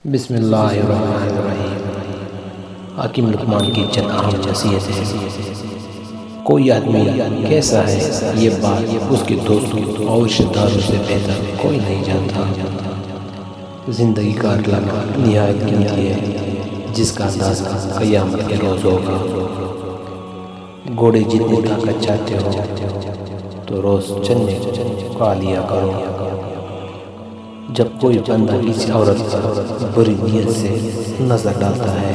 بسم اللہ الرحمن الرحیم۔ حکیم لقمان کی چند اہم نصیحتیں۔ کوئی آدمی کیسا ہے یہ بات اس کے دوستوں اور رشتہ داروں سے بہتر کوئی نہیں جانتا۔ زندگی کا لمحہ نہایت قیمتی ہے جس کا اندازہ قیامت کے روز ہوگا۔ گھوڑے جتنی طاقت چاہتے ہو تو روز چلنے کا لیا کرو۔ جب کوئی بندہ کسی عورت پر بری نیت سے نظر ڈالتا ہے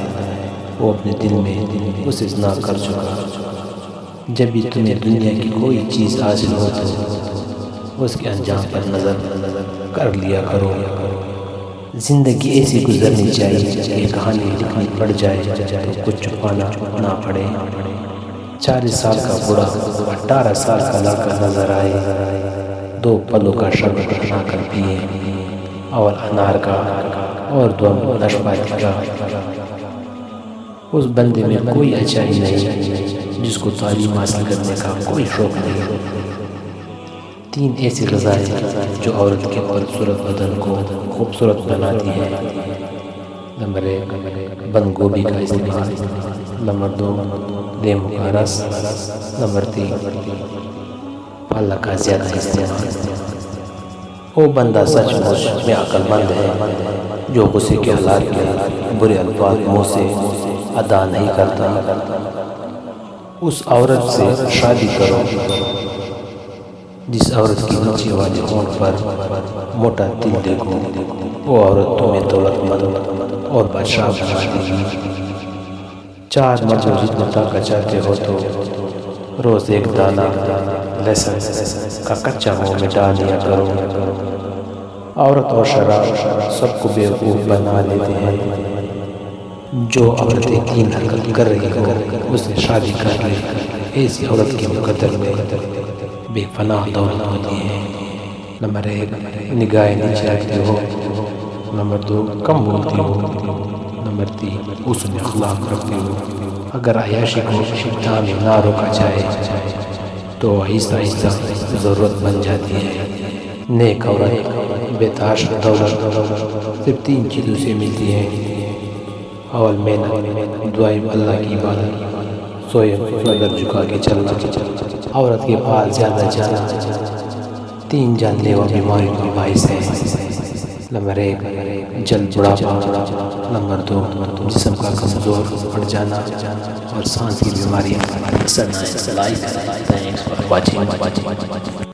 وہ اپنے دل میں اسے نہ کر چکا۔ جب بھی تمہیں دنیا کی کوئی چیز حاصل ہو تو اس کے انجام پر نظر کر لیا کرو۔ زندگی ایسی گزرنی چاہیے کہ کہانی لکھنی پڑ جائے تو کچھ چھپانا نہ پڑے۔ 40 سال کا بوڑھا 18 سال کا لڑکا نظر آئے، دو پلوں کا شربت بنا کر پیے، اول انار کا اور دوم نشپاتی کا۔ اس بندے میں کوئی اچائی نہیں جس کو تعلیم حاصل کرنے کا کوئی شوق نہیں۔ 3 ایسی غذائیں جو عورت کے بدصورت بدن کو خوبصورت بناتی ہیں۔ نمبر 1 بند گوبھی کا استعمال، نمبر 2 لیموں کا رس، نمبر 3 پالک کا زیادہ استعمال۔ وہ بندہ سچ مچ میں عقل مند ہے جو غصے کے حالات کے برے الفاظ منہ سے ادا نہیں کرتا۔ اس عورت سے شادی کرو جس عورت کی نیچے والے ہونٹ پر موٹا تل دیکھو، وہ عورت تمہیں دولت مند اور بادشاہ بنا دے گی۔ 4 مردوں جتنا طاقت چاہتے ہو تو روز ایک دانہ لہسن کا کچا منہ میں ڈال لیا کرو۔ عورت اور شراب سب کو بیوقوف بنا لیتے ہیں۔ جو عورتیں 3 حرکت کر رہی ہو اس سے شادی کر لے۔ ایسی عورت کے مقدر میں بے پناہ دولت ہوتی ہے۔ نمبر 1 نگاہیں نیچے رکھتے ہو، نمبر 2 کم بولتی ہو، نمبر 3 حسن اخلاق رکھتے ہو۔ اگر عیاشی کو ابتدا میں نہ روکا جائے تو آہستہ آہستہ ضرورت بن جاتی ہے۔ نیک عورت بے تحاشا دولت صرف 3 چیزوں سے ملتی ہے۔ اول محنت، دوئم اللہ کی عبادت، سوئم نظر جھکا کے چلنا۔ عورت کے پاس زیادہ جانا 3 جان لیوا بیماریوں کا باعث ہے۔ نمبر 1 جلد بڑھاپا، نمبر 2 جسم کا کمزور پڑ جانا اور سانس کی بیماریاں۔